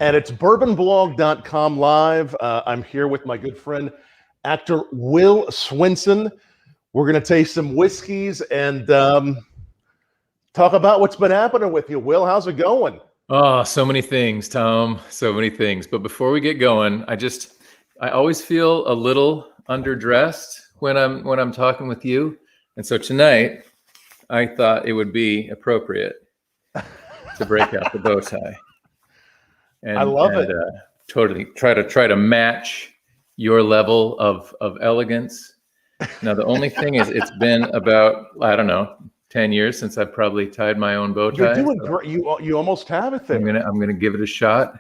And it's BourbonBlog.com live. I'm here with my good friend, actor Will Swenson. We're going to taste some whiskeys and talk about what's been happening with you. Will, how's it going? Oh, so many things, Tom. So many things. But before we get going, I always feel a little underdressed when I'm talking with you. And so tonight, I thought it would be appropriate to break out the bow tie. And, I love it. Totally try to match your level of elegance. Now, the only thing is, it's been about, I don't know, 10 years since I've probably tied my own bow tie. You're doing great. You almost have it there. I'm gonna give it a shot.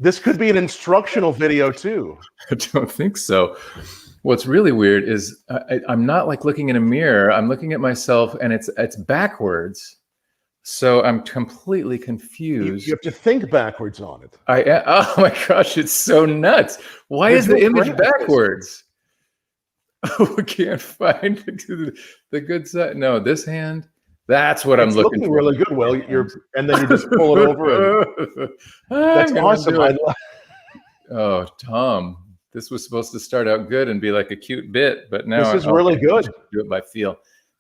This could be an instructional video too. I don't think so. What's really weird is I'm not like looking in a mirror. I'm looking at myself, and it's backwards. So I'm completely confused. You have to think backwards on it. Oh my gosh, it's so nuts. Why is the image backwards? Oh, I can't find the good side. No, this hand. That's what I'm looking for. Really good, Will. And then you just pull it over. That's awesome. Oh, Tom, this was supposed to start out good and be like a cute bit, but now this is really good. Do it by feel.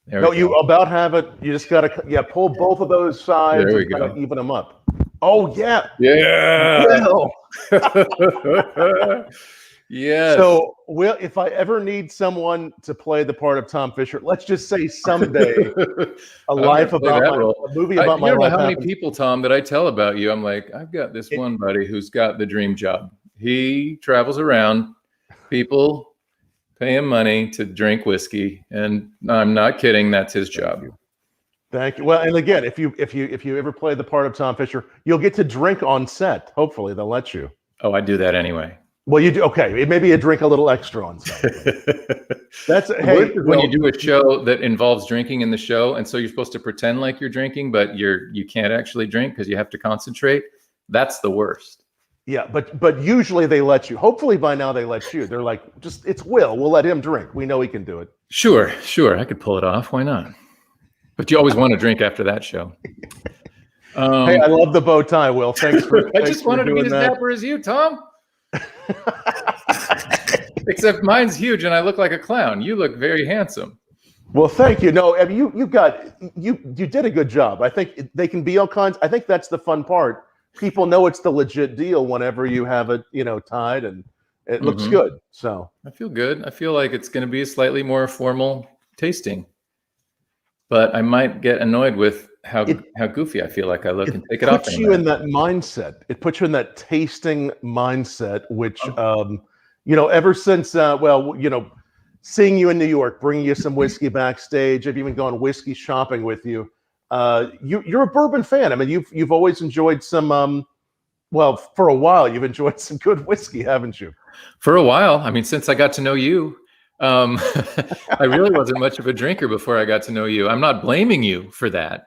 You about have it. You just got to pull both of those sides and kind of even them up. Oh yeah, yeah. Yes. So, Will, if I ever need someone to play the part of Tom Fischer, let's just say someday, a movie about my life. You don't know how many people, Tom, that I tell about you. I'm like, I've got this one buddy who's got the dream job. He travels around, people pay him money to drink whiskey, and I'm not kidding. That's his job. Thank you. Well, and again, if you ever play the part of Tom Fischer, you'll get to drink on set. Hopefully, they'll let you. Oh, I do that anyway. Well, you do. Okay, maybe you drink a little extra on set. When you do a show that involves drinking in the show, and so you're supposed to pretend like you're drinking, but you can't actually drink because you have to concentrate. That's the worst. Yeah, but usually they let you. Hopefully by now they let you. They're like, it's Will. We'll let him drink. We know he can do it. Sure. I could pull it off. Why not? But you always want to drink after that show. Hey, I love the bow tie, Will. Thanks for. I just wanted to be as dapper as you, Tom. Except mine's huge and I look like a clown. You look very handsome. Well, thank you. No, I mean, you did a good job. I think they can be all kinds. I think that's the fun part. People know it's the legit deal whenever you have it, tied, and it looks good. So I feel good. I feel like it's going to be a slightly more formal tasting, but I might get annoyed with how goofy I feel like I look and take it off. It puts you in that mindset. It puts you in that tasting mindset, which, ever since, seeing you in New York, bringing you some whiskey backstage, I've even gone whiskey shopping with you. You're a bourbon fan. I mean, you've always enjoyed some, for a while, you've enjoyed some good whiskey, haven't you? For a while. I mean, since I got to know you, I really wasn't much of a drinker before I got to know you. I'm not blaming you for that.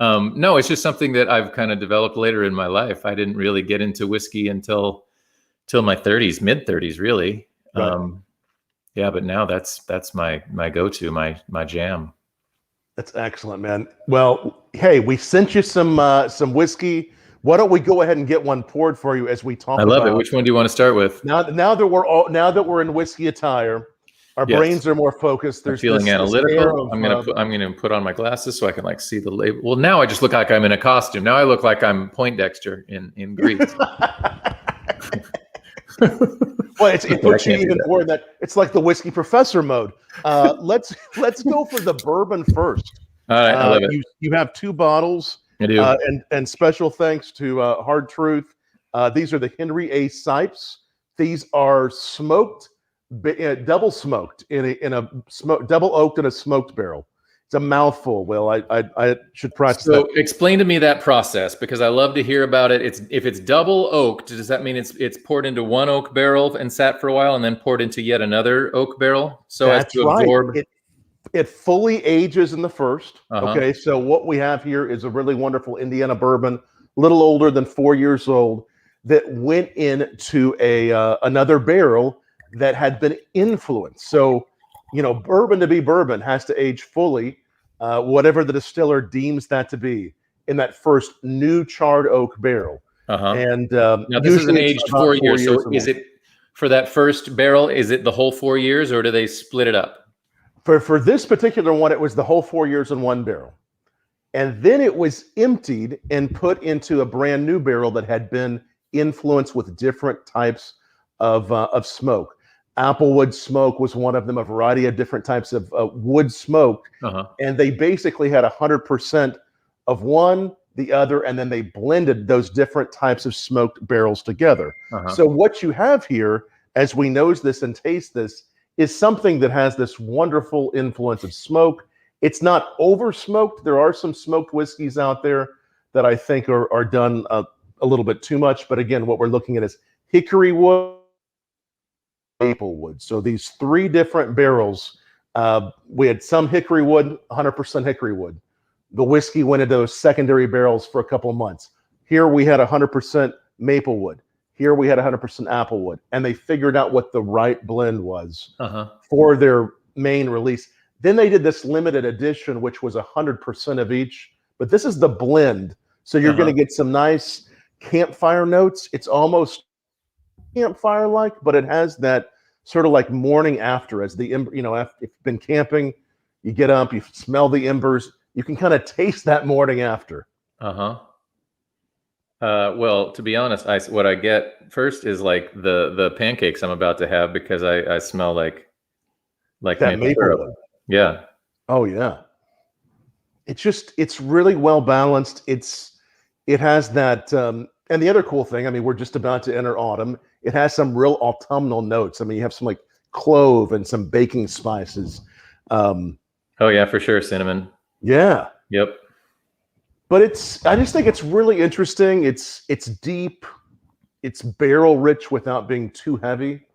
No, it's just something that I've kind of developed later in my life. I didn't really get into whiskey until my 30s, mid 30s, really. Right. But now that's my go-to, my jam. That's excellent, man. Well, hey, we sent you some whiskey. Why don't we go ahead and get one poured for you as we talk? I love it. Which one do you want to start with? Now that we're in whiskey attire, our brains are more focused. There's feeling analytical. I'm gonna put on my glasses so I can see the label. Well, now I just look like I'm in a costume. Now I look like I'm Poindexter in Greece. Well, it puts you even more in that. It's like the whiskey professor mode. Let's go for the bourbon first. All right, I love it. You have 2 bottles. I do. And special thanks to Hard Truth. These are the Henry A. Sipes. These are smoked, double smoked in a double oaked in a smoked barrel. It's a mouthful. Will, I should practice that. So explain to me that process, because I love to hear about it. If it's double oaked, does that mean it's poured into one oak barrel and sat for a while and then poured into yet another oak barrel? So that's as to absorb. It fully ages in the first. Okay, so what we have here is a really wonderful Indiana bourbon, a little older than 4 years old, that went into another barrel that had been influenced. So, bourbon to be bourbon has to age fully. Whatever the distiller deems that to be, in that first new charred oak barrel. Uh-huh. And Now this is an usually it's aged about 4 years. So or is more. it for that first barrel? Is it the whole 4 years, or do they split it up? For this particular one, it was the whole 4 years in one barrel. And then it was emptied and put into a brand new barrel that had been influenced with different types of smoke. Applewood smoke was one of them, a variety of different types of wood smoke. Uh-huh. And they basically had 100% of one, the other, and then they blended those different types of smoked barrels together. Uh-huh. So what you have here, as we nose this and taste this, is something that has this wonderful influence of smoke. It's not over smoked. There are some smoked whiskeys out there that I think are done a little bit too much. But again, what we're looking at is hickory wood, maple wood. So these three different barrels, we had some hickory wood, 100% hickory wood. The whiskey went into those secondary barrels for a couple of months. Here we had 100% maple wood. Here we had 100% applewood. And they figured out what the right blend was for their main release. Then they did this limited edition, which was 100% of each. But this is the blend. So you're going to get some nice campfire notes. It's almost campfire-like, but it has that sort of like morning after, as the ember, after if you've been camping, you get up, you smell the embers, you can kind of taste that morning after. Well, to be honest, what I get first is like the pancakes I'm about to have, because I smell like that maple syrup. wood. Yeah. Oh yeah. It's really well balanced. It has that, and the other cool thing, I mean, we're just about to enter autumn. It has some real autumnal notes. I mean, you have some like clove and some baking spices. Oh yeah, for sure. Cinnamon. Yeah. Yep. But I just think it's really interesting. It's deep. It's barrel rich without being too heavy.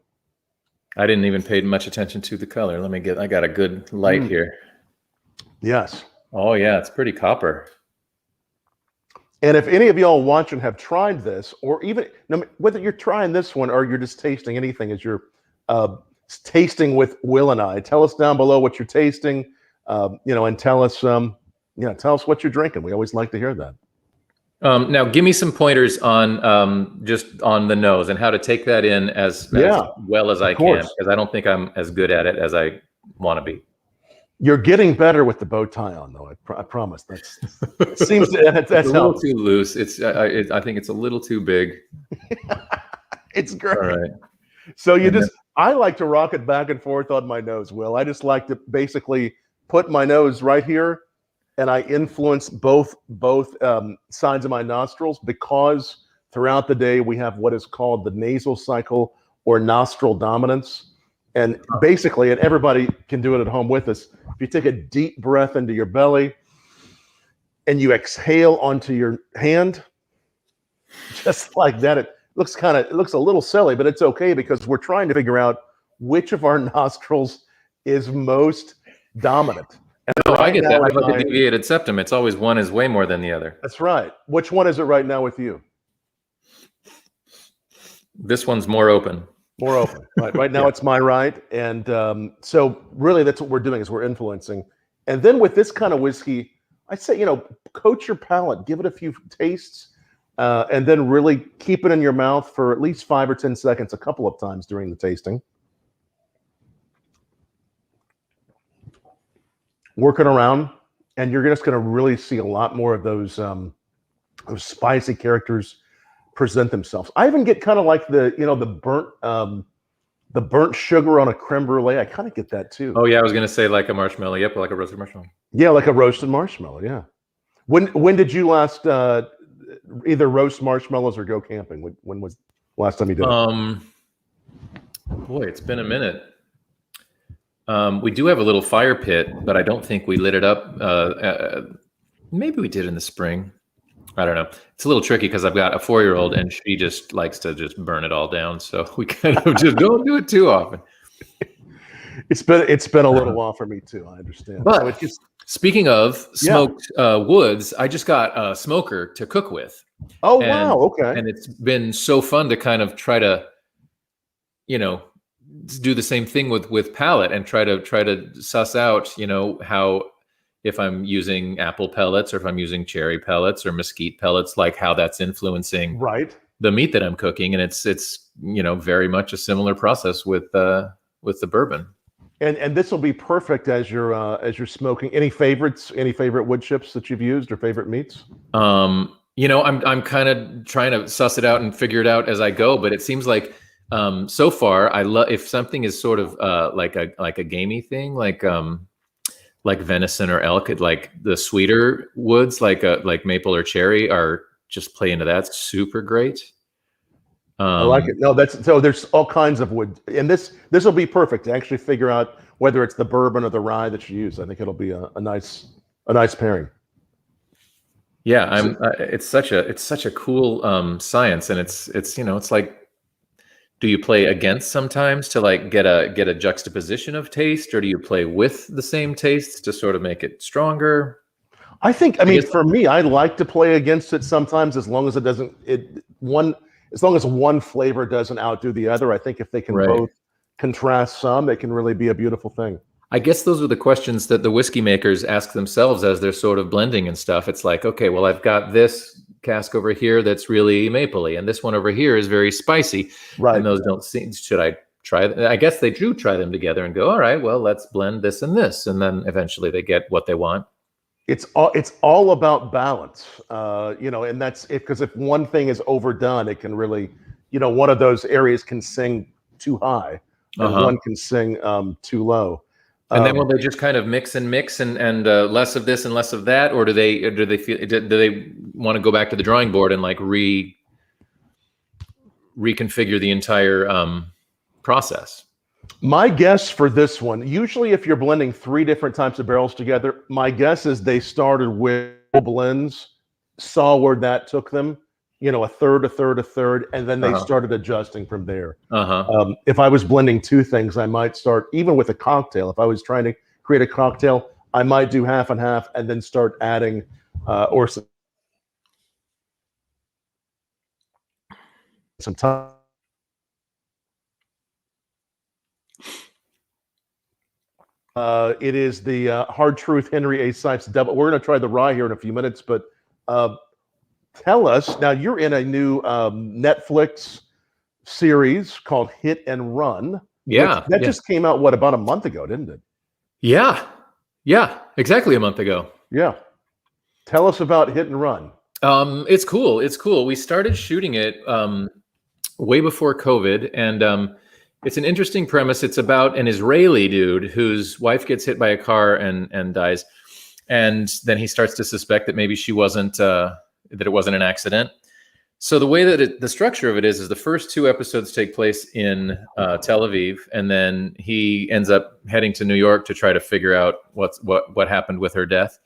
I didn't even pay much attention to the color. I got a good light here. Yes. Oh yeah, it's pretty copper. And if any of y'all watching have tried this, or even whether you're trying this one or you're just tasting anything as you're tasting with Will and I, tell us down below what you're tasting, and tell us what you're drinking. We always like to hear that. Now, give me some pointers on just on the nose and how to take that in as well as I can, because I don't think I'm as good at it as I want to be. You're getting better with the bow tie on, though. I promise. That's a little too loose. I think it's a little too big. It's great. All right. So I like to rock it back and forth on my nose, Will. I just like to basically put my nose right here, and I influence both sides of my nostrils, because throughout the day we have what is called the nasal cycle or nostril dominance. And basically, and everybody can do it at home with us, if you take a deep breath into your belly and you exhale onto your hand, just like that, it looks a little silly, but it's okay, because we're trying to figure out which of our nostrils is most dominant. And I get that. I like a deviated septum. It's always one is way more than the other. That's right. Which one is it right now with you? This one's more open. More open. Right now it's my right. And so really that's what we're doing, is we're influencing. And then with this kind of whiskey, I say, coat your palate, give it a few tastes, and then really keep it in your mouth for at least 5 or 10 seconds a couple of times during the tasting. Work it around, and you're just going to really see a lot more of those spicy characters present themselves. I even get kind of like the burnt sugar on a creme brulee. I kind of get that too. Oh yeah, I was gonna say like a marshmallow. Yep, like a roasted marshmallow. Yeah, like a roasted marshmallow. Yeah. When did you last either roast marshmallows or go camping? When was the last time you did it? Boy, it's been a minute. We do have a little fire pit, but I don't think we lit it up. Maybe we did in the spring. I don't know. It's a little tricky because I've got a 4-year-old and she just likes to just burn it all down. So we kind of just don't do it too often. It's been a little while for me too. I understand. But speaking of smoked woods, I just got a smoker to cook with. Oh, wow. Okay. And it's been so fun to kind of try to, do the same thing with palate and try to suss out, how if I'm using apple pellets or if I'm using cherry pellets or mesquite pellets, like how that's influencing the meat that I'm cooking. And it's very much a similar process with the bourbon. And this will be perfect as you're smoking. Any favorites? Any favorite wood chips that you've used or favorite meats? I'm kind of trying to suss it out and figure it out as I go, but it seems like so far I love if something is sort of like a gamey thing, like venison or elk, like the sweeter woods, like maple or cherry, are just play into that super great. I like it. No, so there's all kinds of wood, and this will be perfect to actually figure out whether it's the bourbon or the rye that you use. I think it'll be a nice pairing. Yeah, it's such a cool science, and it's like, do you play against sometimes to like get a juxtaposition of taste, or do you play with the same tastes to sort of make it stronger? I mean, for me, I like to play against it sometimes, as long as as long as one flavor doesn't outdo the other. I think if they can both contrast some, it can really be a beautiful thing. I guess those are the questions that the whiskey makers ask themselves as they're sort of blending and stuff. It's like, okay, well, I've got this cask over here that's really mapley, and this one over here is very spicy. Right. And those don't seem, should I try? I guess they do try them together and go, all right, well, let's blend this and this. And then eventually they get what they want. It's all about balance, and that's it, because if one thing is overdone, it can really, one of those areas can sing too high and one can sing too low. And then will they just kind of mix and less of this and less of that, or do they want to go back to the drawing board and like reconfigure the entire process? My guess for this one, usually if you're blending 3 different types of barrels together, my guess is they started with blends, saw where that took them, a third, and then they started adjusting from there. If I was blending 2 things, I might start, even with a cocktail, if I was trying to create a cocktail, I might do half and half and then start adding or some time. It is the Hard Truth Henry A. Sipes Double. We're going to try the rye here in a few minutes, but tell us, now you're in a new Netflix series called Hit and Run. Yeah. That just came out, about a month ago, didn't it? Yeah, exactly a month ago. Yeah. Tell us about Hit and Run. It's cool. We started shooting it way before COVID, and it's an interesting premise. It's about an Israeli dude whose wife gets hit by a car and dies. And then he starts to suspect that maybe she wasn't, that it wasn't an accident. So the way that the structure of it is the first 2 episodes take place in Tel Aviv. And then he ends up heading to New York to try to figure out what happened with her death.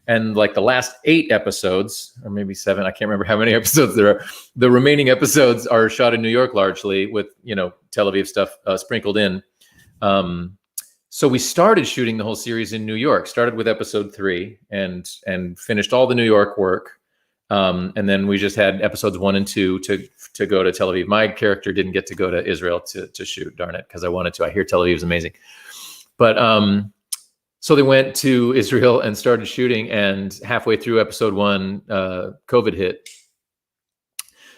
And like the last 8 episodes, or maybe 7, I can't remember how many episodes there are. The remaining episodes are shot in New York largely, with Tel Aviv stuff sprinkled in. So we started shooting the whole series in New York. Started with episode 3 and finished all the New York work. And then we just had episodes 1 and 2 to go to Tel Aviv. My character didn't get to go to Israel to shoot, darn it, because I wanted to. I hear Tel Aviv is amazing, but so they went to Israel and started shooting, and halfway through episode 1, COVID hit.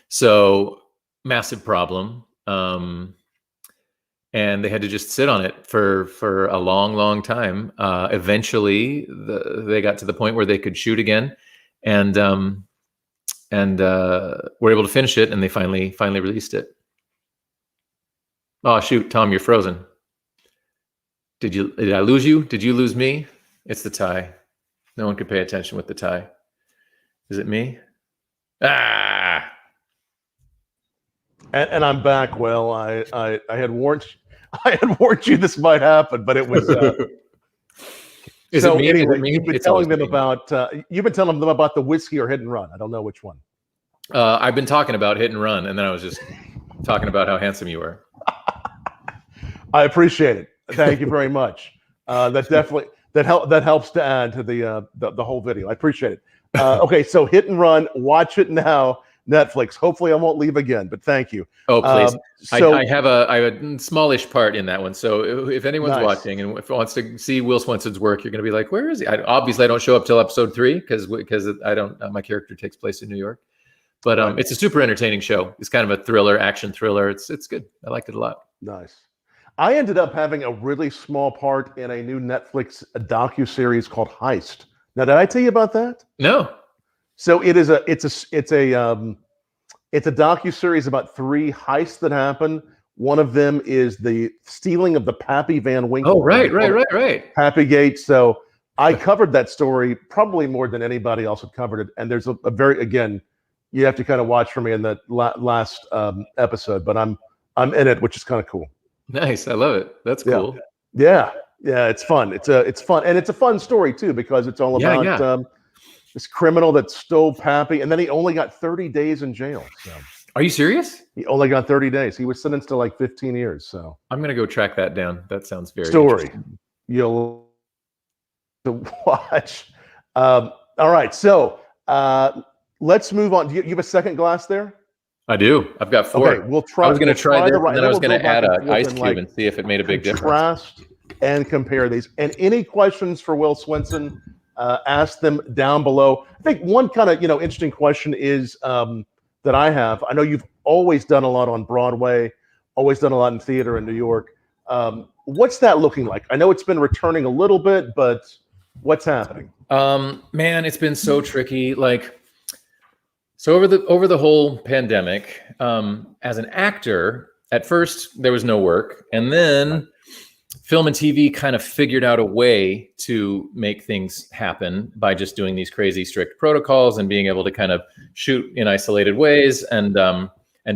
So massive problem. And they had to just sit on it for a long, long time. Eventually they got to the point where they could shoot again, and were able to finish it, and they finally released it. Oh, shoot, Tom, you're frozen. Did I lose you? Did you lose me? It's the tie. No one could pay attention with the tie. Is it me? Ah. And I'm back. Well, I had warned you this might happen, but it was. Is it me? Anyway, Is it me? you've been telling them about the whiskey or Hit and Run. I don't know which one. I've been talking about Hit and Run, and then I was just talking about how handsome you were. I appreciate it. Thank you very much. That definitely that helps to add to the whole video. I appreciate it. Okay, so Hit and Run. Watch it now. Netflix. Hopefully I won't leave again, but thank you. Oh, please. So I have a smallish part in that one. So if anyone's Nice. watching and if wants to see Will Swenson's work, you're going to be like, where is he? Obviously, I don't show up till episode 3 because I don't. My character takes place in New York. But it's a super entertaining show. It's kind of a thriller, action thriller. It's good. I liked it a lot. Nice. I ended up having a really small part in a new Netflix docuseries called Heist. Now, did I tell you about that? No. So it's a docuseries about 3 heists that happen. One of them is the stealing of the Pappy Van Winkle. Oh, right. Pappy Gate. So I covered that story probably more than anybody else had covered it. And there's a very, again, you have to kind of watch for me in that last episode, but I'm in it, which is kind of cool. Nice. I love it. That's cool. Yeah. It's fun. It's fun. And it's a fun story too, because it's all about this criminal that stole Pappy, and then he only got 30 days in jail. So are you serious? He only got 30 days. He was sentenced to like 15 years. So I'm going to go track that down. That sounds very story. You'll watch. All right. So let's move on. Do you have a second glass there? I do. I've got 4. Okay, we'll try. I was going to try this, and then I was going to add an ice cube like and see if it made a big difference. Contrast and compare these. And any questions for Will Swenson, ask them down below. I think one kind of interesting question is that I have. I know you've always done a lot on Broadway, always done a lot in theater in New York. What's that looking like? I know it's been returning a little bit, but what's happening? Man, it's been so tricky. So over the whole pandemic, as an actor, at first there was no work, and then film and TV kind of figured out a way to make things happen by just doing these crazy strict protocols and being able to kind of shoot in isolated ways and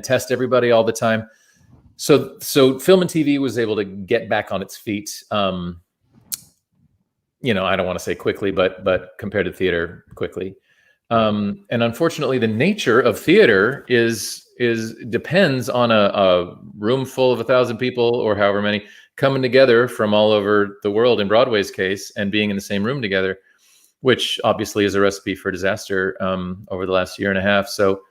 test everybody all the time. So film and TV was able to get back on its feet. I don't want to say quickly, but compared to theater, quickly. And unfortunately, the nature of theater depends on a room full of 1,000 people or however many coming together from all over the world in Broadway's case and being in the same room together, which obviously is a recipe for disaster over the last year and a half. So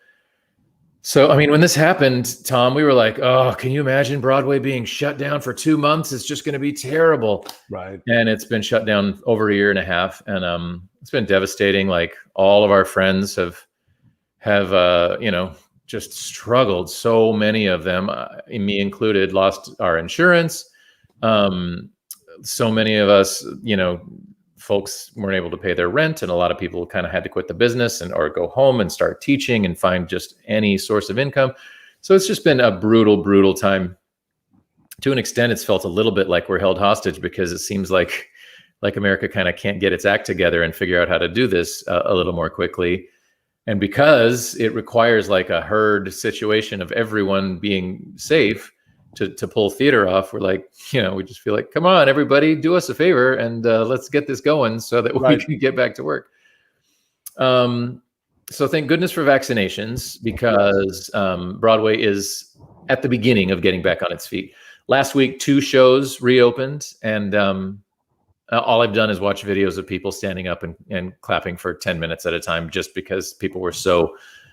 I mean, when this happened, Tom, we were like, oh, can you imagine Broadway being shut down for 2 months? It's just going to be terrible. Right. And it's been shut down over a year and a half. And it's been devastating. Like all of our friends have just struggled. So many of them, me included, lost our insurance. So many of us, folks weren't able to pay their rent, and a lot of people kind of had to quit the business or go home and start teaching and find just any source of income. So it's just been a brutal, brutal time. To an extent, it's felt a little bit like we're held hostage because it seems like America kind of can't get its act together and figure out how to do this a little more quickly. And because it requires like a herd situation of everyone being safe to pull theater off, we're like, we just feel like, come on, everybody, do us a favor and let's get this going so that we can get back to work. So thank goodness for vaccinations, because Broadway is at the beginning of getting back on its feet. Last week, 2 shows reopened, and all I've done is watch videos of people standing up and clapping for 10 minutes at a time, just because people were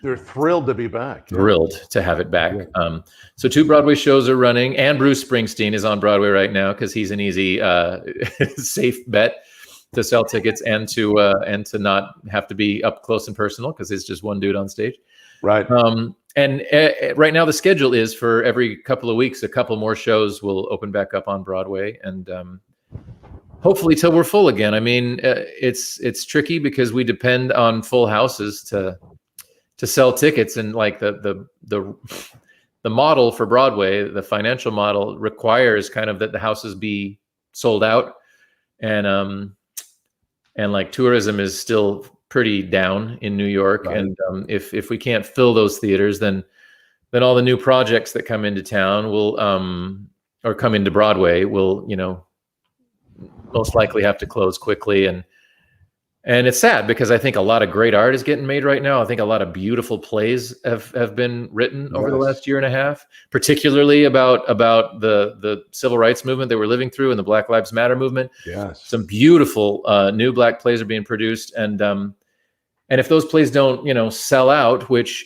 they're thrilled to be back. Thrilled to have it back. So 2 Broadway shows are running, and Bruce Springsteen is on Broadway right now because he's an easy, safe bet to sell tickets and to not have to be up close and personal because it's just one dude on stage. Right. And right now the schedule is for every couple of weeks, a couple more shows will open back up on Broadway, and hopefully till we're full again. I mean, it's tricky because we depend on full houses to sell tickets, and like the model for Broadway, the financial model requires kind of that the houses be sold out, and like tourism is still pretty down in New York. Right. And if we can't fill those theaters, then all the new projects that come into town will or come into Broadway will most likely have to close quickly. And it's sad because I think a lot of great art is getting made right now. I think a lot of beautiful plays have been written over the last year and a half, particularly about the civil rights movement that we're living through and the Black Lives Matter movement. Yes. Some beautiful new Black plays are being produced. And And if those plays don't, sell out, which,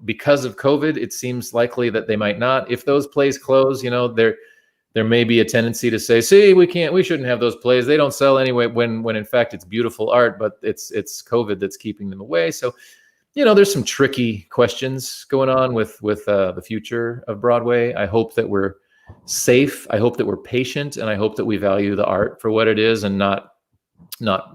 because of COVID, it seems likely that they might not. If those plays close, there may be a tendency to say, see, we shouldn't have those plays. They don't sell anyway, when in fact it's beautiful art, but it's COVID that's keeping them away. So, there's some tricky questions going on with the future of Broadway. I hope that we're safe. I hope that we're patient, and I hope that we value the art for what it is, and not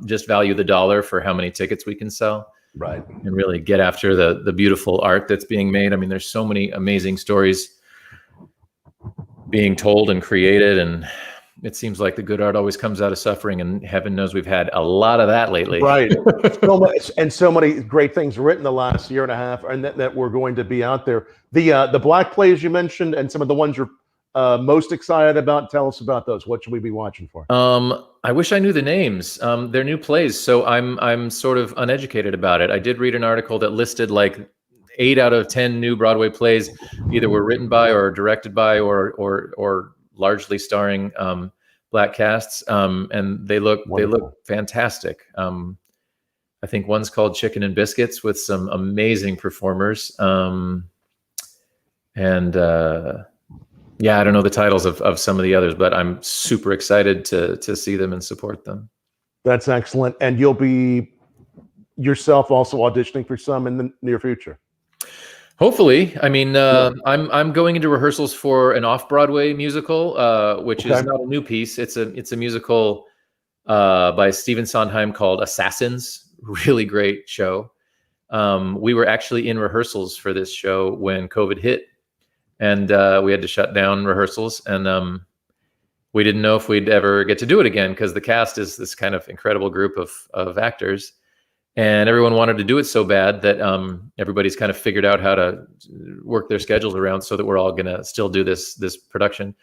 just value the dollar for how many tickets we can sell. Right. And really get after the beautiful art that's being made. I mean, there's so many amazing stories being told and created, and it seems like the good art always comes out of suffering, and heaven knows we've had a lot of that lately. Right. So much, and so many great things written the last year and a half, and that were going to be out there. The black plays you mentioned, and some of the ones you're most excited about. Tell us about those. What should we be watching for? I wish I knew the names. They're new plays, so I'm sort of uneducated about it. I did read an article that listed like 8 out of 10 new Broadway plays either were written by or directed by or largely starring black casts, and they look fantastic. I think one's called Chicken and Biscuits with some amazing performers, yeah, I don't know the titles of some of the others, but I'm super excited to see them and support them. That's excellent. And you'll be yourself also auditioning for some in the near future. Hopefully. I mean, I'm going into rehearsals for an off-Broadway musical, which is not a new piece. It's a musical by Stephen Sondheim called Assassins. Really great show. We were actually in rehearsals for this show when COVID hit. And we had to shut down rehearsals, and we didn't know if we'd ever get to do it again, because the cast is this kind of incredible group of actors, and everyone wanted to do it so bad that everybody's kind of figured out how to work their schedules around so that we're all gonna still do this production.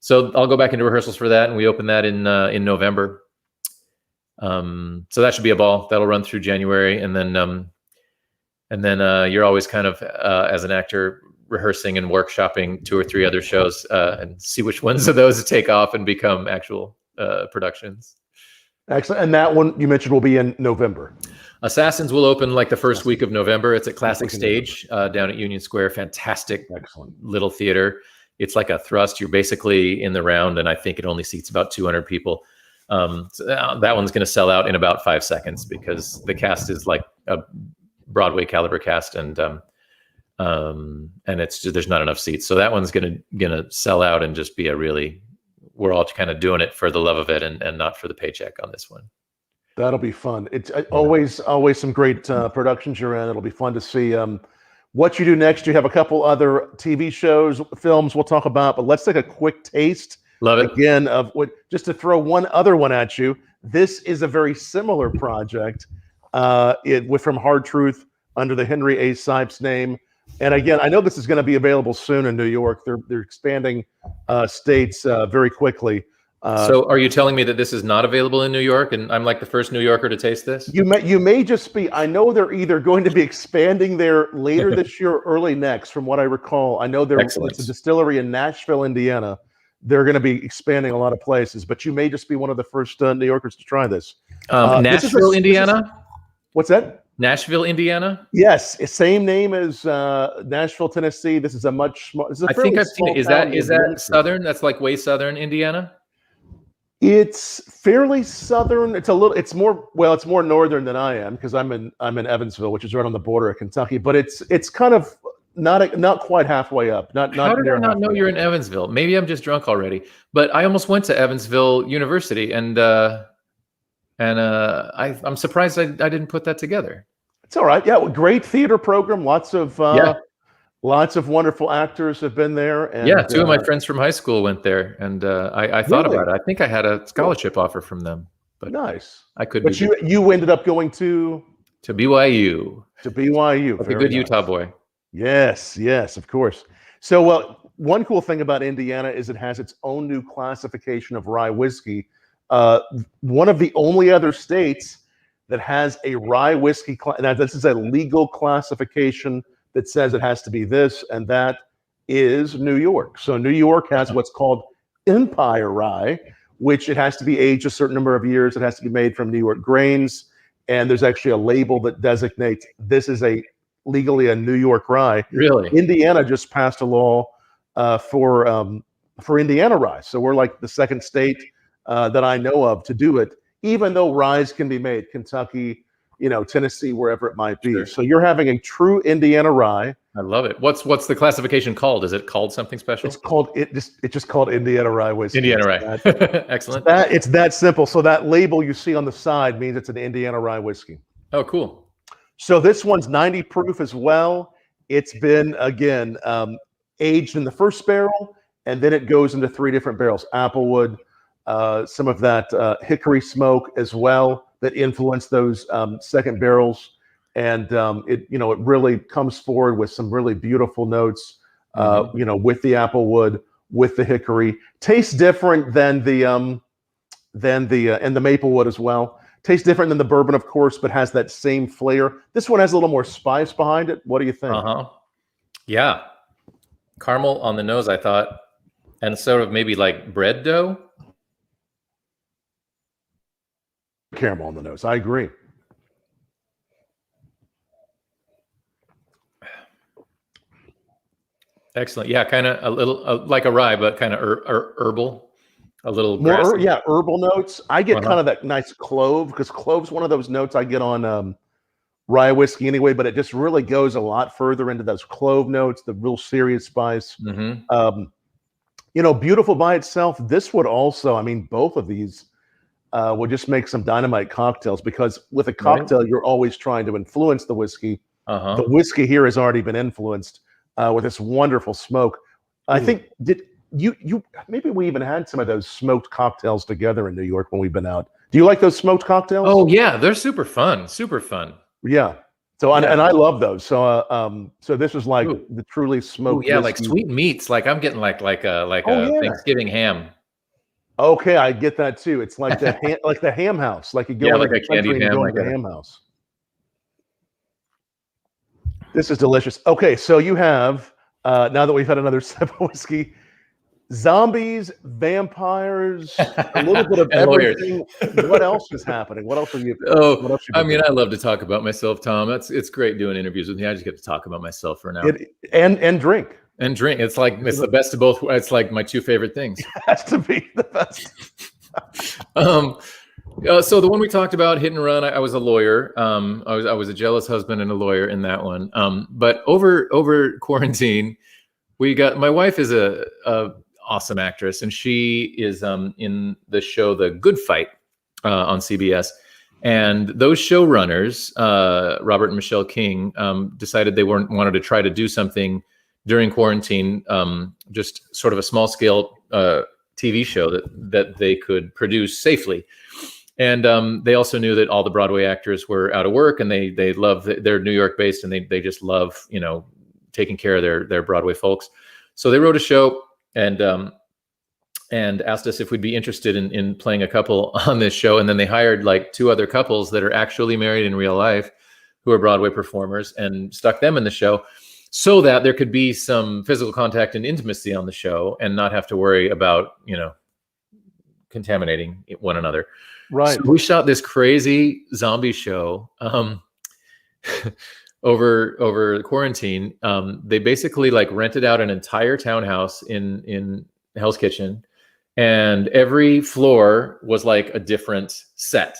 So I'll go back into rehearsals for that, and we open that in November. So that should be a ball. That'll run through January, and then you're always kind of as an actor rehearsing and workshopping 2 or 3 other shows and see which ones of those take off and become actual productions. Excellent. And that one you mentioned will be in November. Assassins will open like the first week of November. It's at Classic Stage down at Union Square. Fantastic. Excellent. Little theater. It's like a thrust. You're basically in the round, and I think it only seats about 200 people. So that one's going to sell out in about 5 seconds, because the cast is like a Broadway caliber cast, and it's just, there's not enough seats. So that one's gonna sell out and just be we're all kind of doing it for the love of it and not for the paycheck on this one. That'll be fun. It's always some great productions you're in. It'll be fun to see what you do next. You have a couple other TV shows, films we'll talk about, but let's take a quick taste. Love it. Again, of what, just to throw one other one at you. This is a very similar project from Hard Truth under the Henry A. Sipes name. And again, I know this is going to be available soon in New York. They're expanding states very quickly. So are you telling me that this is not available in New York, and I'm like the first New Yorker to taste this? You may just be. I know they're either going to be expanding there later this year or early next, from what I recall. I know it's a distillery in Nashville, Indiana. They're going to be expanding a lot of places, but you may just be one of the first New Yorkers to try this. Nashville, Indiana? What's that? Nashville, Indiana? Yes, same name as Nashville, Tennessee. This is a much smaller. I think I've seen it. Is that southern? That's like way southern Indiana? It's fairly southern. It's more northern than I am, because I'm in Evansville, which is right on the border of Kentucky. But it's kind of not quite halfway up. How did I not know you're in Evansville? Maybe I'm just drunk already. But I almost went to Evansville University, and I'm surprised I didn't put that together. It's all right. Yeah, great theater program. Lots of wonderful actors have been there. And, 2 of my friends from high school went there, and I thought about it. I think I had a scholarship offer from them. But nice. I could. But you ended up going to BYU. To BYU. Like a good Utah boy. Yes, of course. So, one cool thing about Indiana is it has its own new classification of rye whiskey. One of the only other states that has a rye whiskey. Now, this is a legal classification that says it has to be this, and that is New York. So New York has what's called Empire Rye, which it has to be aged a certain number of years. It has to be made from New York grains, and there's actually a label that designates this is legally a New York rye. Really? Indiana just passed a law for Indiana rye, so we're like the second state that I know of to do it. Even though ryes can be made, Kentucky, Tennessee, wherever it might be. Sure. So you're having a true Indiana rye. I love it. What's the classification called? Is it called something special? It's just called Indiana rye whiskey. Indiana rye. Excellent. It's that simple. So that label you see on the side means it's an Indiana rye whiskey. Oh, cool. So this one's 90 proof as well. It's been, again, aged in the first barrel, and then it goes into 3 different barrels. Applewood, some of that hickory smoke as well that influenced those second barrels. And it really comes forward with some really beautiful notes, with the applewood, with the hickory. Tastes different than and the maplewood as well. Tastes different than the bourbon, of course, but has that same flair. This one has a little more spice behind it. What do you think? Yeah. Caramel on the nose, I thought, and sort of maybe like bread dough. Caramel on the nose. I agree. Excellent. Yeah, kind of a little like a rye, but kind of herbal. A little more, herbal notes. I get kind of that nice clove, because clove's one of those notes I get on rye whiskey anyway, but it just really goes a lot further into those clove notes, the real serious spice. Beautiful by itself. This would also, both of these would just make some dynamite cocktails, because with a cocktail, you're always trying to influence the whiskey. The whiskey here has already been influenced with this wonderful smoke. I think maybe we even had some of those smoked cocktails together in New York when we've been out. Do you like those smoked cocktails? Oh yeah, they're super fun. Super fun. Yeah. So and I love those. So so this is like the truly smoked. Yeah, whiskey. Like sweet meats. Like I'm getting like a Thanksgiving ham. Okay, I get that too. It's like the ham house. Like you go like a candied ham, like a ham house. This is delicious. Okay, so you have now that we've had another sip of whiskey, zombies, vampires, a little bit of everything. What else is happening? What else are you? I love to talk about myself, Tom. It's great doing interviews with me. I just get to talk about myself for now. And drink. And drink. It's the best of both. It's like my 2 favorite things. It has to be the best. So the one we talked about, Hit and Run, I was a lawyer. I was a jealous husband and a lawyer in that one. But over quarantine, my wife is a awesome actress, and she is in the show The Good Fight on CBS. And those showrunners, Robert and Michelle King, decided they wanted to try to do something during quarantine, just sort of a small scale TV show that they could produce safely. And they also knew that all the Broadway actors were out of work, and they love, they're New York based, and they just love, taking care of their Broadway folks. So they wrote a show and asked us if we'd be interested in playing a couple on this show. And then they hired like 2 other couples that are actually married in real life who are Broadway performers, and stuck them in the show so that there could be some physical contact and intimacy on the show and not have to worry about, contaminating one another. Right. So we shot this crazy zombie show over quarantine. They basically like rented out an entire townhouse in Hell's Kitchen, and every floor was like a different set.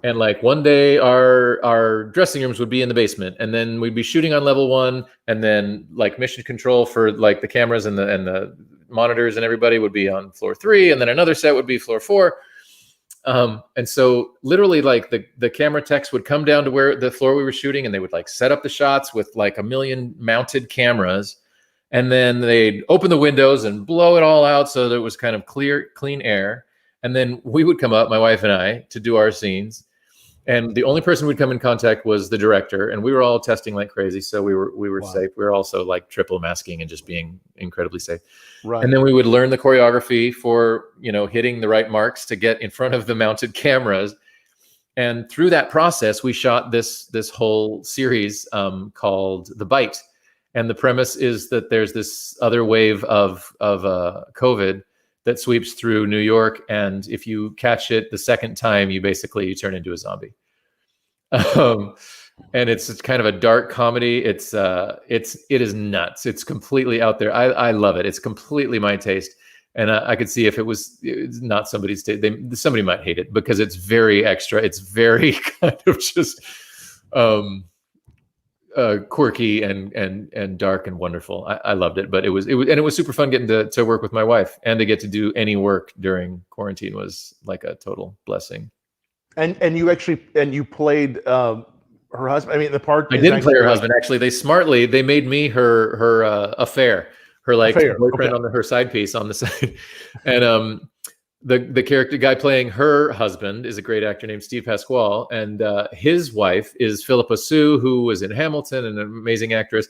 And like one day our dressing rooms would be in the basement, and then we'd be shooting on level 1, and then like mission control for like the cameras and the monitors and everybody would be on floor 3, and then another set would be floor 4. And so literally like the camera techs would come down to where the floor we were shooting, and they would like set up the shots with like a million mounted cameras, and then they'd open the windows and blow it all out so that it was kind of clean air. And then we would come up, my wife and I, to do our scenes. And the only person we'd come in contact was the director, and we were all testing like crazy. So we were safe. We were also like triple masking and just being incredibly safe. Right. And then we would learn the choreography for, hitting the right marks to get in front of the mounted cameras. And through that process, we shot this whole series called The Bite. And the premise is that there's this other wave of COVID that sweeps through New York, and if you catch it the second time, you turn into a zombie. And it's kind of a dark comedy. It is nuts. It's completely out there. I love it. It's completely my taste. And I could see if it's not somebody's taste, somebody might hate it because it's very extra. It's very kind of just quirky and dark and wonderful. I loved it, but it was super fun getting to work with my wife, and to get to do any work during quarantine was like a total blessing. And you played her husband. I mean, the part I didn't play her husband. Actually, they made me her affair, her boyfriend, okay, on her side piece on the side. And the character guy playing her husband is a great actor named Steve Pasquale, and his wife is Philippa Sue, who was in Hamilton and an amazing actress.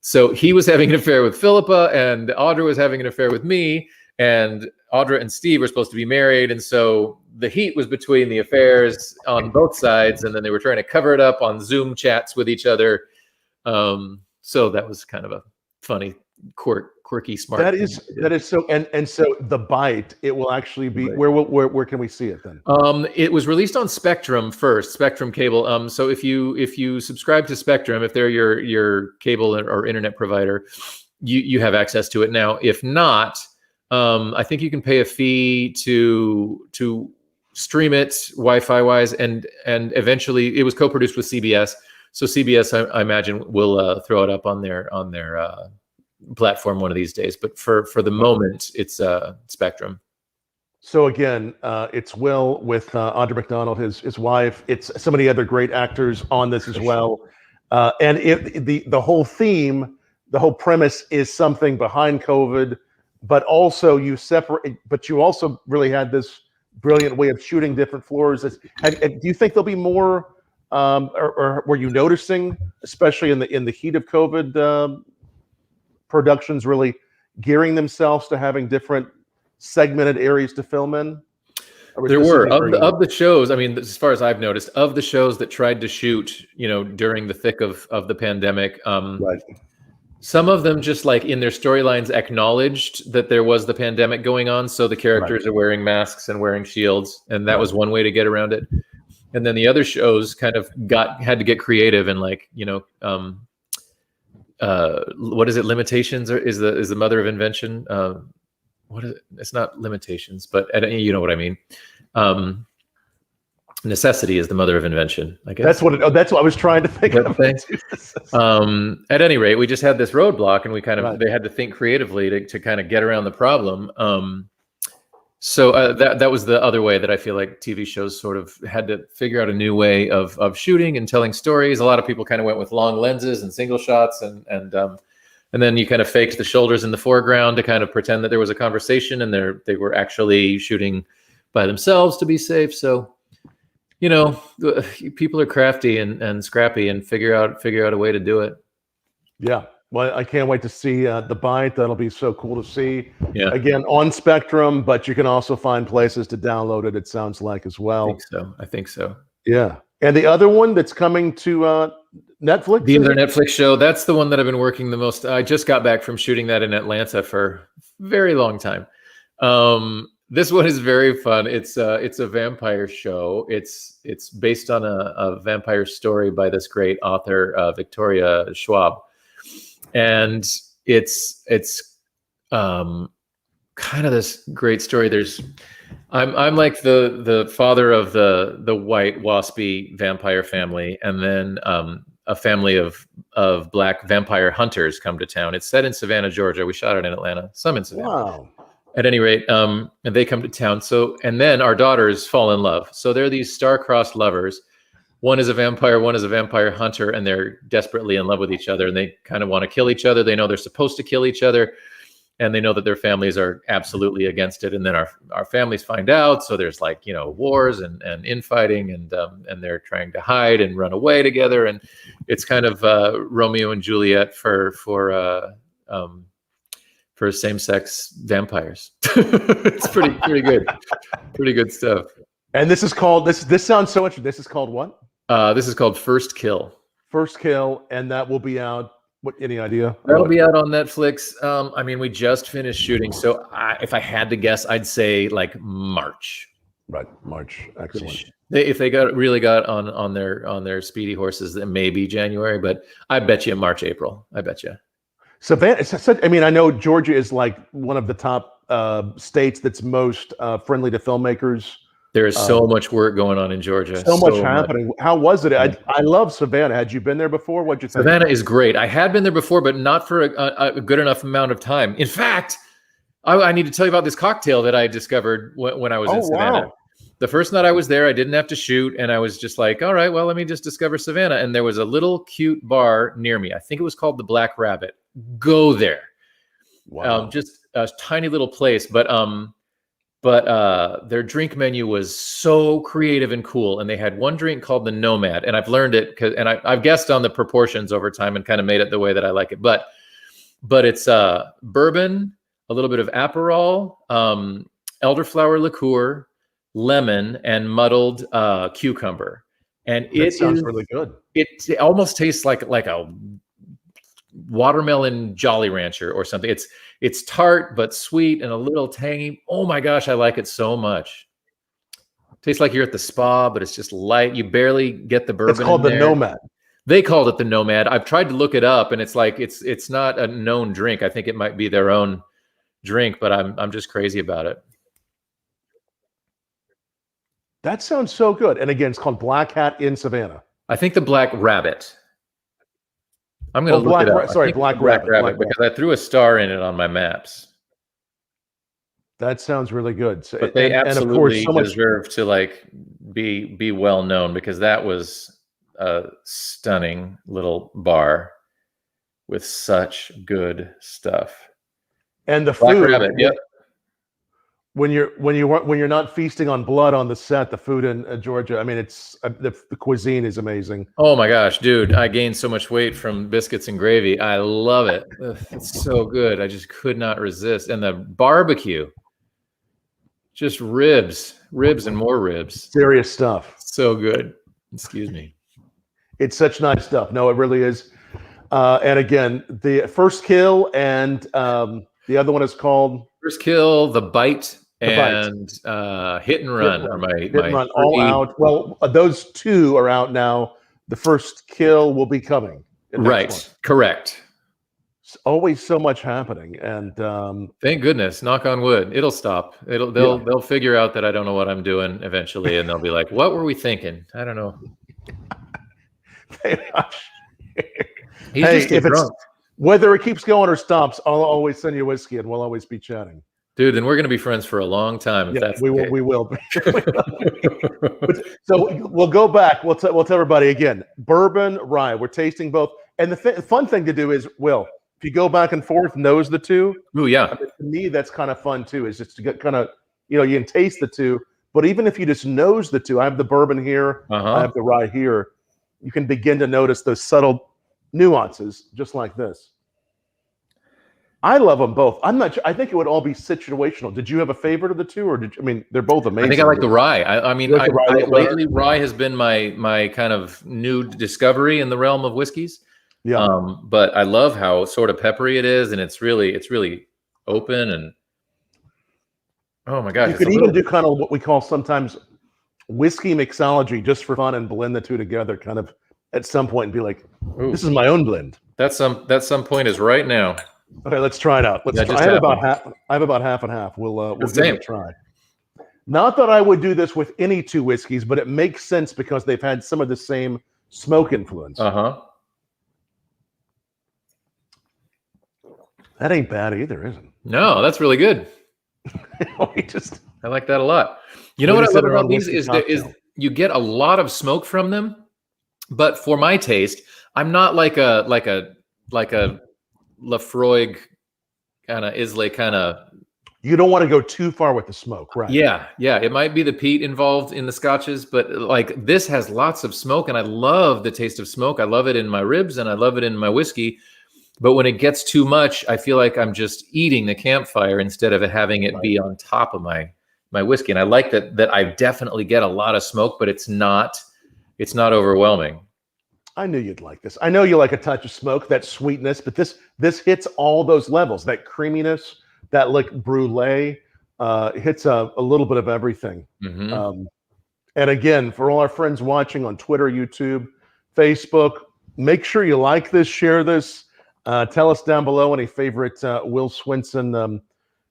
So he was having an affair with Philippa, and Audra was having an affair with me, and Audra and Steve were supposed to be married, and so the heat was between the affairs on both sides, and then they were trying to cover it up on Zoom chats with each other. So that was kind of a funny, quirky, smart. That is so. And so The Bite, it will actually be where can we see it then? It was released on Spectrum first, Spectrum cable. So if you subscribe to Spectrum, if they're your cable or internet provider, you have access to it now. If not, I think you can pay a fee to stream it Wi-Fi wise, and eventually it was co-produced with CBS. So CBS, I imagine, will throw it up on their platform one of these days. But for the moment, it's Spectrum. So again, it's Will with Audra McDonald, his wife. It's so many other great actors on this as well. And the whole theme, the whole premise is something behind COVID, but also you also really had this brilliant way of shooting different floors. Do you think there'll be more, or were you noticing, especially in the heat of COVID, productions really gearing themselves to having different segmented areas to film in? There were of the shows. I mean, as far as I've noticed, of the shows that tried to shoot, during the thick of the pandemic, right. Some of them just like in their storylines acknowledged that there was the pandemic going on. So the characters are wearing masks and wearing shields. And that was one way to get around it. And then the other shows kind of had to get creative and like, what is it? Limitations is the mother of invention. What is it? It's not limitations, but you know what I mean? Necessity is the mother of invention, I guess. That's what I was trying to think of. At any rate, we just had this roadblock, and we they had to think creatively to kind of get around the problem. So that was the other way that I feel like TV shows sort of had to figure out a new way of shooting and telling stories. A lot of people kind of went with long lenses and single shots, and then you kind of faked the shoulders in the foreground to kind of pretend that there was a conversation, and they were actually shooting by themselves to be safe. So, people are crafty and scrappy and figure out a way to do it. Yeah. Well, I can't wait to see The Bite. That'll be so cool to see. Yeah. Again, on Spectrum, but you can also find places to download it, it sounds like, as well. I think so. Yeah. And the other one that's coming to Netflix? The other Netflix show, that's the one that I've been working the most. I just got back from shooting that in Atlanta for a very long time. This one is very fun. It's a vampire show. It's based on a vampire story by this great author, Victoria Schwab. And it's kind of this great story. I'm like the father of the white waspy vampire family, and then a family of black vampire hunters come to town. It's set in Savannah, Georgia. We shot it in Atlanta, some in Savannah. Wow. At any rate, and they come to town. So, and then our daughters fall in love. So they're these star-crossed lovers. One is a vampire, one is a vampire hunter, and they're desperately in love with each other, and they kind of want to kill each other. They know they're supposed to kill each other, and they know that their families are absolutely against it. And then our families find out. So there's like, wars and infighting, and they're trying to hide and run away together. And it's kind of Romeo and Juliet for same-sex vampires. It's pretty good. Pretty good stuff. And this is called, this sounds so interesting. This is called what? This is called First Kill. First Kill, and that will be out What, any idea? That'll be out on Netflix. I mean, we just finished shooting, so if I had to guess, I'd say like March. Right, March. Excellent. If they really got on their speedy horses, then maybe January. But I bet you March, April. I bet you. Savannah. I mean, I know Georgia is like one of the top states that's most friendly to filmmakers. There is so much work going on in Georgia. So much happening. How was it? I love Savannah. Had you been there before? What'd you think? Savannah is great. I had been there before, but not for a good enough amount of time. In fact, I need to tell you about this cocktail that I discovered when I was in Savannah. Wow. The first night I was there, I didn't have to shoot, and I was just like, all right, well, let me just discover Savannah. And there was a little cute bar near me. I think it was called the Black Rabbit. Go there. Wow. Just a tiny little place, but their drink menu was so creative and cool. And they had one drink called the Nomad, and I've learned it and I've guessed on the proportions over time and kind of made it the way that I like it. But it's bourbon, a little bit of Aperol, elderflower liqueur, lemon, and muddled cucumber. And it sounds really good. It almost tastes like a watermelon Jolly Rancher or something. It's tart but sweet and a little tangy. Oh my gosh, I like it so much. Tastes like you're at the spa, but it's just light. You barely get the bourbon. It's called the Nomad. They called it the Nomad. I've tried to look it up, and it's like it's not a known drink. I think it might be their own drink, but I'm just crazy about it. That sounds so good. And again, it's called Black Hat in Savannah. I think the Black Rabbit. I'm going to look it up. Sorry, Black Rabbit, because I threw a star in it on my maps. That sounds really good. So, but they absolutely deserve to like be well known, because that was a stunning little bar with such good stuff. And the Black food. Rabbit, yep. When you're not feasting on blood on the set, the food in Georgia, I mean, it's the cuisine is amazing. Oh my gosh, dude, I gained so much weight from biscuits and gravy. I love it. Ugh, it's so good. I just could not resist. And the barbecue, just ribs and more ribs. Serious stuff. So good. Excuse me. It's such nice stuff. No, it really is. And again, the First Kill and the other one is called First Kill, The Bite, and Hit and Run are my Run all out. Well, those two are out now. The First Kill will be coming. Right. Correct. It's always so much happening, and thank goodness. Knock on wood. It'll stop. They'll figure out that I don't know what I'm doing eventually, and they'll be like, "What were we thinking? I don't know." Hey, if it's whether it keeps going or stops, I'll always send you whiskey, and we'll always be chatting. Dude, then we're going to be friends for a long time. Yeah, we will. So we'll go back. We'll tell everybody again. Bourbon, rye. We're tasting both. And the fun thing to do is, Will, if you go back and forth, nose the two. Oh yeah. I mean, to me, that's kind of fun too. Is just to get kind of, you can taste the two. But even if you just nose the two, I have the bourbon here. I have the rye here. You can begin to notice those subtle nuances, just like this. I love them both. I'm not sure. I think it would all be situational. Did you have a favorite of the two, or they're both amazing? I think I like the rye. I mean, lately rye has been my kind of new discovery in the realm of whiskeys. Yeah. But I love how sort of peppery it is, and it's really open, and oh my gosh. You could even do kind of what we call sometimes whiskey mixology, just for fun, and blend the two together kind of at some point and be like, this is my own blend. That's some point is right now. Okay, let's try it out. I have about half and half. We'll give it a try. Not that I would do this with any two whiskeys, but it makes sense because they've had some of the same smoke influence. That ain't bad either, is it? No, that's really good. I like that a lot. You know what I love about these is you get a lot of smoke from them, but for my taste, I'm not like a Lafroig kind of Islay kind of. You don't want to go too far with the smoke, right? Yeah. It might be the peat involved in the scotches, but like this has lots of smoke, and I love the taste of smoke. I love it in my ribs, and I love it in my whiskey. But when it gets too much, I feel like I'm just eating the campfire instead of having it be on top of my whiskey. And I like that I definitely get a lot of smoke, but it's not overwhelming. I knew you'd like this. I know you like a touch of smoke, that sweetness, but this hits all those levels. That creaminess, that like brulee, hits a little bit of everything. Hmm. Um, and again, for all our friends watching on Twitter, YouTube, Facebook, make sure you like this, share this. Tell us down below any favorite Will Swenson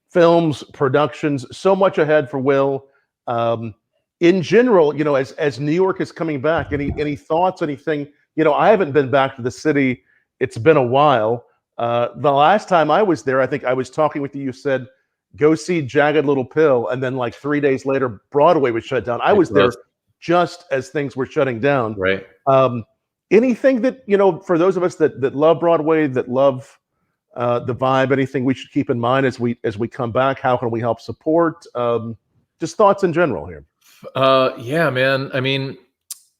films, productions. So much ahead for Will. In general, as New York is coming back, any thoughts, anything? I haven't been back to the city. It's been a while. The last time I was there, I think I was talking with you. You said, go see Jagged Little Pill. And then like 3 days later, Broadway was shut down. I was there just as things were shutting down. Right. Anything that, for those of us that love Broadway, that love the vibe, anything we should keep in mind as we come back? How can we help support? Just thoughts in general here. Yeah, man. I mean,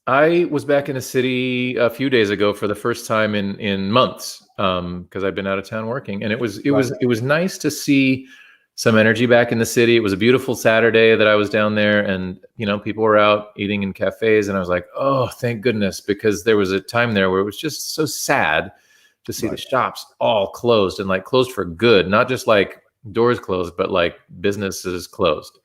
I was back in the city a few days ago for the first time in months, because I've been out of town working, and it was nice to see some energy back in the city. It was a beautiful Saturday that I was down there, and people were out eating in cafes, and I was like, oh, thank goodness, because there was a time there where it was just so sad to see the shops all closed, and like closed for good, not just like doors closed, but like businesses closed.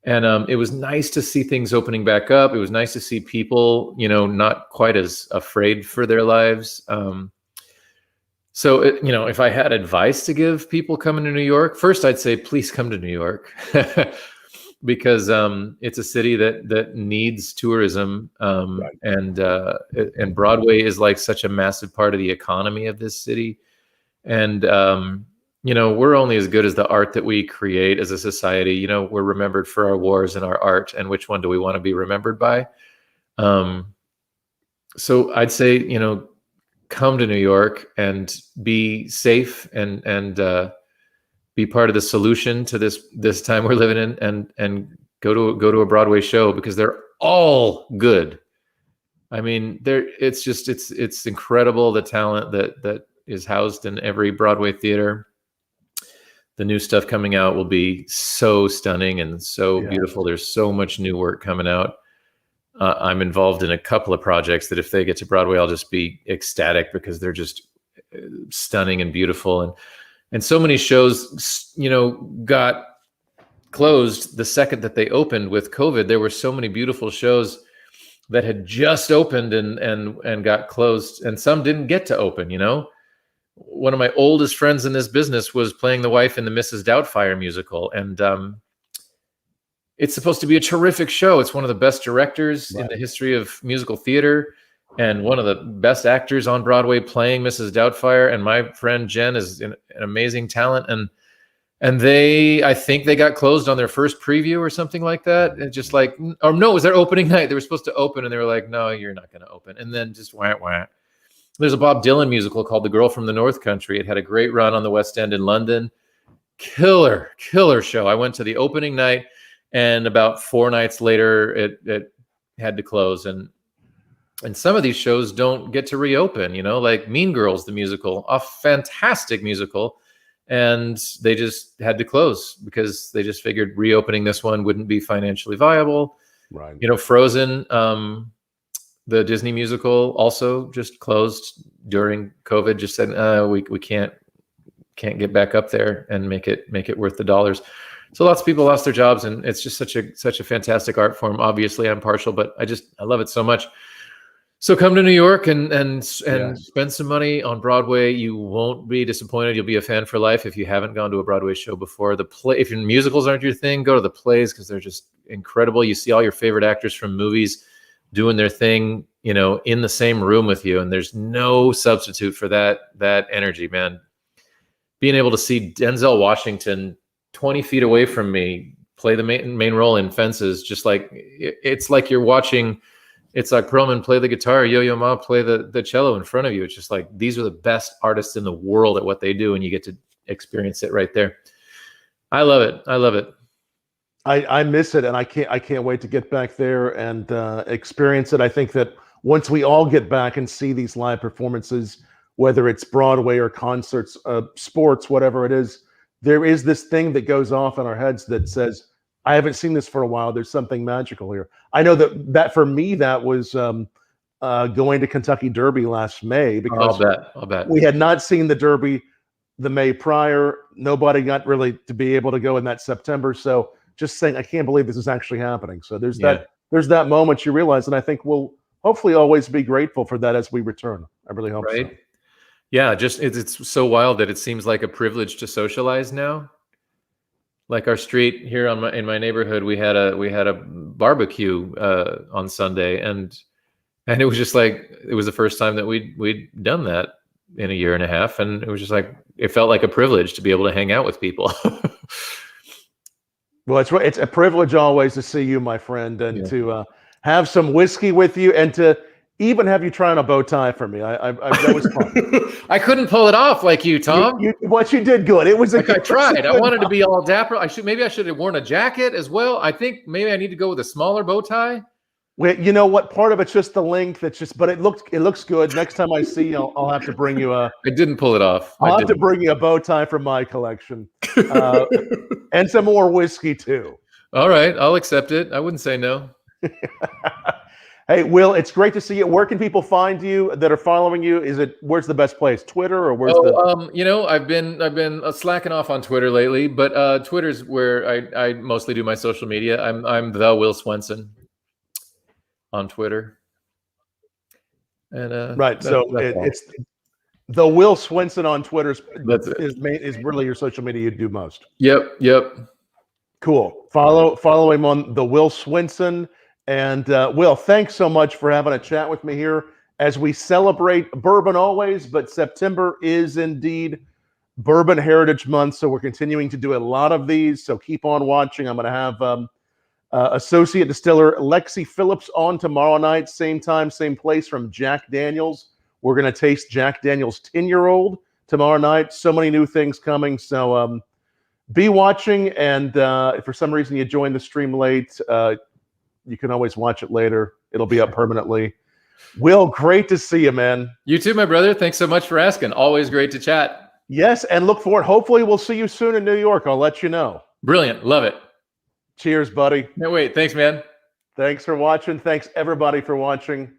And it was nice to see things opening back up. It was nice to see people, not quite as afraid for their lives. So, if I had advice to give people coming to New York, first I'd say, please come to New York, because it's a city that needs tourism. And Broadway is like such a massive part of the economy of this city. And, we're only as good as the art that we create as a society. We're remembered for our wars and our art, and which one do we want to be remembered by? So I'd say, come to New York and be safe and be part of the solution to this time we're living in, and go to a Broadway show, because they're all good. I mean, it's incredible, the talent that is housed in every Broadway theater. The new stuff coming out will be so stunning and so beautiful. There's so much new work coming out. I'm involved in a couple of projects that if they get to Broadway, I'll just be ecstatic, because they're just stunning and beautiful. And so many shows, got closed the second that they opened with COVID. There were so many beautiful shows that had just opened and got closed, and some didn't get to open. One of my oldest friends in this business was playing the wife in the Mrs. Doubtfire musical, and it's supposed to be a terrific show. It's one of the best directors in the history of musical theater, and one of the best actors on Broadway playing Mrs. Doubtfire. And my friend Jen is an amazing talent, and I think they got closed on their first preview or something like that. And just like, or no, it was their opening night. They were supposed to open, and they were like, no, you're not going to open. And then just wah. There's a Bob Dylan musical called The Girl from the North Country. It had a great run on the West End in London. Killer show. I went to the opening night, and about 4 nights later, it had to close. And some of these shows don't get to reopen, like Mean Girls, the musical, a fantastic musical. And they just had to close because they just figured reopening this one wouldn't be financially viable. Right. Frozen, the Disney musical, also just closed during COVID. Just said we can't get back up there and make it worth the dollars. So lots of people lost their jobs, and it's just such a fantastic art form. Obviously, I'm partial, but I love it so much. So come to New York and spend some money on Broadway. You won't be disappointed. You'll be a fan for life if you haven't gone to a Broadway show before. If your musicals aren't your thing, go to the plays, because they're just incredible. You see all your favorite actors from movies doing their thing, in the same room with you. And there's no substitute for that energy, man. Being able to see Denzel Washington 20 feet away from me play the main role in Fences, just like, it's like you're watching, it's like Perlman play the guitar, Yo-Yo Ma play the cello in front of you. It's just like, these are the best artists in the world at what they do, and you get to experience it right there. I love it. I miss it, and I can't wait to get back there and experience it. I think that once we all get back and see these live performances, whether it's Broadway or concerts, sports, whatever it is, there is this thing that goes off in our heads that says, I haven't seen this for a while. There's something magical here. I know that for me, that was going to Kentucky Derby last May because I'll bet. we had not seen the Derby the May prior. Nobody got really to be able to go in that September. So just saying, I can't believe this is actually happening. So there's that moment you realize, and I think we'll hopefully always be grateful for that as we return. I really hope so. Yeah, just it's so wild that it seems like a privilege to socialize now. Like our street here in my neighborhood, we had a barbecue on Sunday, and it was just like it was the first time that we'd done that in a year and a half, and it was just like it felt like a privilege to be able to hang out with people. Well, it's a privilege always to see you, my friend, and to have some whiskey with you, and to even have you try on a bow tie for me. That was fun. I couldn't pull it off like you, Tom. You did good. It was I tried. I wanted to be all dapper. Maybe I should have worn a jacket as well. I think maybe I need to go with a smaller bow tie. Well, you know what? Part of it's just the length. But it looks good. Next time I see you, I'll have to bring you a. I didn't pull it off. I'll have to bring you a bow tie from my collection, and some more whiskey too. All right, I'll accept it. I wouldn't say no. Hey, Will, it's great to see you. Where can people find you that are following you? Where's the best place? Twitter or where's I've been slacking off on Twitter lately, but Twitter's where I mostly do my social media. I'm the Will Swenson on Twitter. And right, so it's the Will Swenson on Twitter is really your social media you do most. Yep. Cool. Follow him on the Will Swenson. And Will, thanks so much for having a chat with me here as we celebrate bourbon always, but September is indeed Bourbon Heritage Month, so we're continuing to do a lot of these, so keep on watching. I'm going to have Associate Distiller Lexi Phillips on tomorrow night, same time, same place, from Jack Daniels. We're going to taste Jack Daniels 10-year-old tomorrow night. So many new things coming, so be watching, and if for some reason you joined the stream late, you can always watch it later. It'll be up permanently. Will, great to see you, man. You too, my brother. Thanks so much for asking. Always great to chat. Yes, and look forward. Hopefully we'll see you soon in New York. I'll let you know. Brilliant. Love it. Cheers, buddy. No, wait. Thanks, man. Thanks for watching. Thanks, everybody, for watching.